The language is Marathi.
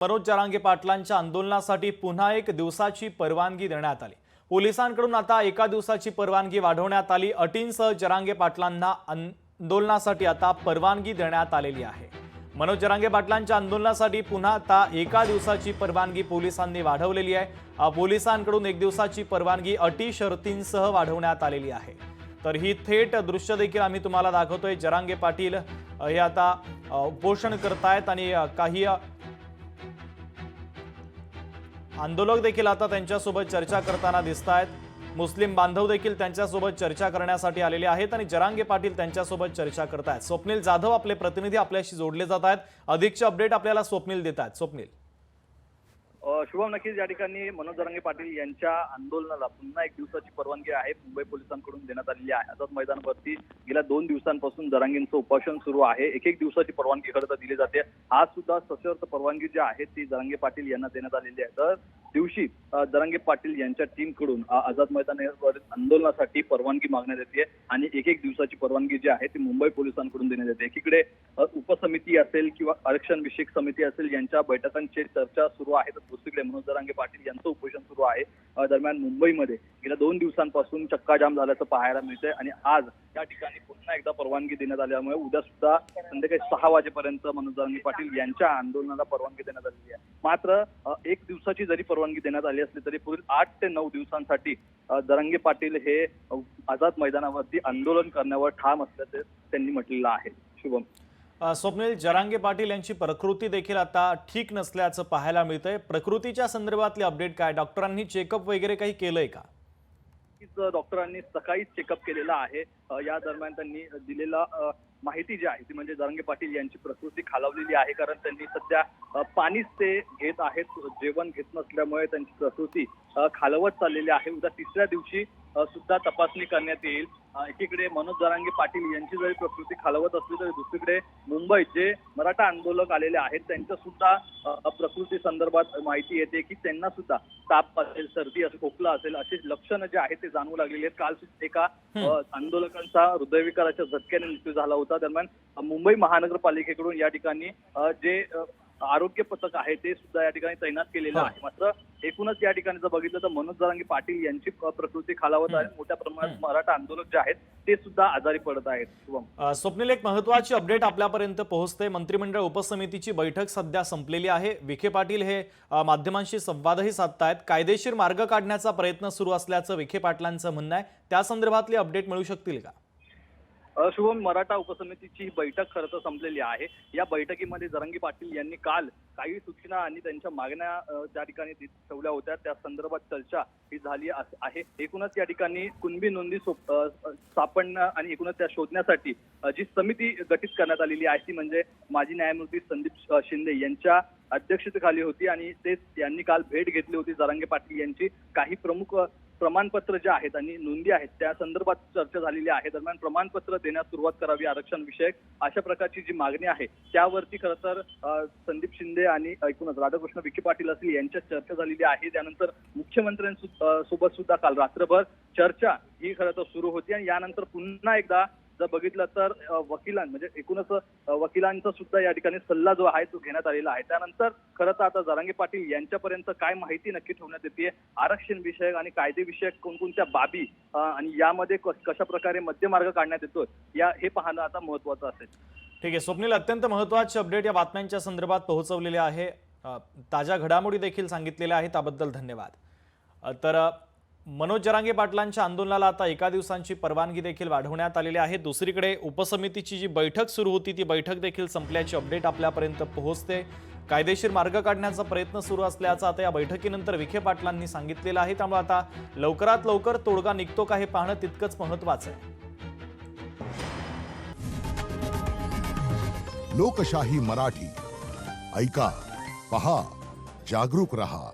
मनोज जरांगे पाटलांच्या आंदोलनासाठी पुन्हा एक दिवसाची परवानगी देण्यात आली। पोलिसांकडून आता एका दिवसाची परवानगी वाढवण्यात आली। अटींसह जरांगे पाटलांना आंदोलनासाठी आता परवानगी देण्यात आलेली आहे। मनोज जरांगे पाटलांच्या आंदोलनासाठी पुन्हा आता एका दिवसाची परवानगी पोलिसांनी वाढवलेली आहे। पोलिसांकडून एक दिवसाची परवानगी अटी शर्तींसह वाढवण्यात आलेली आहे। तर ही थेट दृश्य देखील आम्ही तुम्हाला दाखवतोय। जरांगे पाटील हे आता उपोषण करतायत आणि काही आंदोलक देखील आता त्यांच्यासोबत चर्चा करताना दिसतायत। मुस्लिम बांधव देखील त्यांच्यासोबत चर्चा करण्यासाठी आलेले आहेत आणि जरांगे पाटील त्यांच्यासोबत चर्चा करतायत। स्वप्नील जाधव आपले प्रतिनिधी आपल्याशी जोडले जात आहेत। अधिकचे अपडेट आपल्याला स्वप्नील देत आहेत। स्वप्नील, शुभम, नक्कीच या ठिकाणी मनोज जरांगे पाटील यांच्या आंदोलनाला पुन्हा एक दिवसाची परवानगी आहे मुंबई पोलिसांकडून देण्यात आलेली आहे। आझाद मैदानावरती गेल्या 2 दिवसांपासून जरांगेंचं उपोषण सुरू आहे। एक दिवसाची परवानगी खरं तर दिली जाते। आज सुद्धा सशर्त परवानगी जी आहे ती जरांगे पाटील यांना देण्यात आलेली आहे। तर दिवशी जरांगे पाटील यांच्या टीमकडून आझाद मैदानावर आंदोलनासाठी परवानगी मागण्यात येते आणि एक दिवसाची परवानगी जी आहे ती मुंबई पोलिसांकडून देण्यात येते। एकीकडे उपसमिती असेल किंवा आरक्षण विषयक समिती असेल यांच्या बैठकांची चर्चा सुरू आहे, तर दुसरीकडे मनोज जरांगे पाटील यांचं उपोषण सुरू आहे। दरम्यान मुंबईमध्ये गेल्या 2 दिवसांपासून चक्काजाम झाल्याचं पाहायला मिळतंय आणि आज या ठिकाणी पुन्हा एकदा परवानगी देण्यात आल्यामुळे उद्या सुद्धा संध्याकाळी 6 वाजेपर्यंत मनोज जरांगे पाटील यांच्या आंदोलनाला परवानगी देण्यात आलेली आहे। मात्र एक दिवसाची जरी परवानगी देण्यात आली असली तरी पुढील 8 ते 9 दिवसांसाठी जरांगे पाटील हे आझाद मैदानावरती आंदोलन करण्यावर ठाम असल्याचे त्यांनी म्हटलेलं आहे। शुभम, स्वप्नील, जरांगे पाटील यांची प्रकृती देखील आता ठीक नसल्याचं पाहायला मिळतंय। प्रकृतीच्या संदर्भातले अपडेट काय? डॉक्टरांनी चेकअप वगैरे काही केलंय का? डॉक्टरांनी सकाळीच चेकअप केलेला आहे। या दरम्यान त्यांनी दिलेला माहिती जी आहे ती म्हणजे जरांगे पाटील यांची प्रकृती खालावलेली आहे, कारण त्यांनी सध्या पाणीच ते घेत आहेत, जेवण घेत नसल्यामुळे त्यांची प्रकृती खालवत चाललेली आहे। उद्या 3ऱ्या दिवशी सुद्धा तपासणी करण्यात येईल। एकीकडे मनोज जरांगे पाटील यांची जरी प्रकृती खालवत असली तरी दुसरीकडे मुंबईत जे मराठा आंदोलक आलेले आहेत त्यांच्या सुद्धा प्रकृती संदर्भात माहिती येते की त्यांना सुद्धा ताप असेल, सर्दी असेल, खोकला असेल अशी लक्षणं जे आहेत ते जाणवू लागलेली आहेत। काल सुद्धा एका आंदोलकांचा हृदयविकाराच्या झटक्याने मृत्यू झाला होता। दरम्यान मुंबई महानगरपालिकेकडून या ठिकाणी जे आरोग्य पथक आहे ते सुद्धा या ठिकाणी तैनात केलेलं आहे। मात्र एकूणच या ठिकाणी जर बघितलं तर मनोज जरांगे पाटील यांची प्रकृती खालावत आहे। मोठ्या प्रमाणात मराठा आंदोलक जे आहेत ते सुद्धा आजारी पडत आहेत। स्वप्नील, एक महत्वाची अपडेट आपल्यापर्यंत पोहोचते। मंत्रिमंडळ उपसमितीची बैठक सध्या संपलेली आहे। विखे पाटील हे माध्यमांशी संवादही साधतायत। कायदेशीर मार्ग काढण्याचा प्रयत्न सुरू असल्याचं विखे पाटलांचं म्हणणं आहे। त्या संदर्भातले अपडेट मिळू शकतील का? शुभम, मराठा उपसमितीची बैठक खरं तर संपलेली आहे। या बैठकीमध्ये जरांगे पाटील यांनी काल काही सूचना आणि त्यांच्या मागण्या त्या ठिकाणी ठेवल्या होत्या, त्या संदर्भात चर्चा ही झाली आहे। एकूणच या ठिकाणी कुणबी नोंदी सापडणं आणि एकूणच त्या शोधण्यासाठी जी समिती गठीत करण्यात आलेली आहे ती म्हणजे माजी न्यायमूर्ती संदीप शिंदे यांच्या अध्यक्षतेखाली होती आणि तेच यांनी काल भेट घेतली होती जरांगे पाटील यांची। काही प्रमुख प्रमाणपत्र जे आहेत आणि नोंदी आहेत त्या संदर्भात चर्चा झालेली आहे। दरम्यान प्रमाणपत्र देण्यास सुरुवात करावी आरक्षण विषयक अशा प्रकारची जी मागणी आहे त्यावरती खरं तर संदीप शिंदे आणि एकूणच राधाकृष्ण विखे पाटील असतील यांच्यात चर्चा झालेली आहे। त्यानंतर मुख्यमंत्र्यांसोबत सुद्धा काल रात्रभर चर्चा ही खरं तर सुरू होती आणि यानंतर पुन्हा एकदा जर बघितलं तर म्हणजे एकूणच वकिलांचा सुद्धा या ठिकाणी सल्ला जो आहे तो घेण्यात आलेला आहे। त्यानंतर खरं तर आता जरांगे पाटील यांच्यापर्यंत काय माहिती नक्की ठेवण्यात येते, आरक्षण विषयक आणि कायदे विषयक कोणकोणत्या बाबी आणि यामध्ये कशा प्रकारे मध्यमार्ग काढण्यात येतो हे पाहणं आता महत्वाचं असेल। ठीक आहे स्वप्नील, अत्यंत महत्वाचे अपडेट या बातम्यांच्या संदर्भात पोहोचवलेले आहे। ताज्या घडामोडी देखील सांगितलेल्या आहेत, त्याबद्दल धन्यवाद। तर मनोज जरांगे पाटलांच्या आंदोलनाला आता एका दिवसांची परवानगी देखील वाढवण्यात आलेली आहे। दुसरीकडे उपसमितीची जी बैठक सुरू होती ती बैठक देखील संपल्याची अपडेट आपल्यापर्यंत पोहोचते। कायदेशीर मार्ग काढण्याचा प्रयत्न सुरू असल्याचं आता या बैठकीनंतर विखे पाटलांनी सांगितलेलं आहे। त्यामुळे आता लवकरात लवकर तोडगा निघतो का हे पाहणं तितकंच महत्त्वाचं आहे। लोकशाही मराठी ऐका, पहा, जागरूक रहा।